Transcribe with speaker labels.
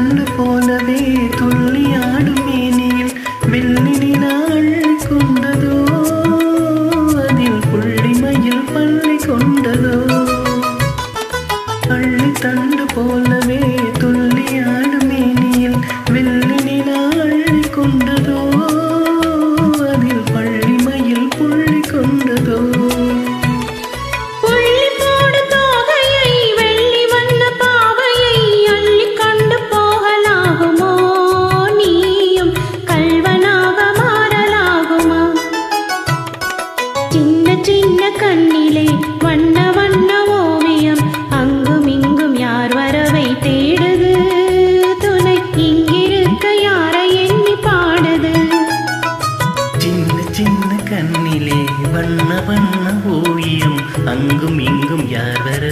Speaker 1: தண்டு போலவே துள்ளியாடும் மேனியில் வெள்ளி நிலா அள்ளி கொண்டதோ, அதில் புள்ளிமயில் பள்ளி கொண்டதோ. அள்ளி தண்டு போலவே துள்ளியாடும் மேனியில் வெள்ளி நிலா அள்ளி கொண்டதோ, அதில் பள்ளிமயில் புள்ளி கொண்டதோ.
Speaker 2: சின்ன கண்ணிலே வண்ண வண்ண ஓவியம் அங்கும் இங்கும் யார் வரவை தேடுது, துணை இங்கிருக்க யாரை எண்ணி பாடுது.
Speaker 1: சின்ன சின்ன கண்ணிலே வண்ண வண்ண ஓவியம் அங்கும் இங்கும் யார் வர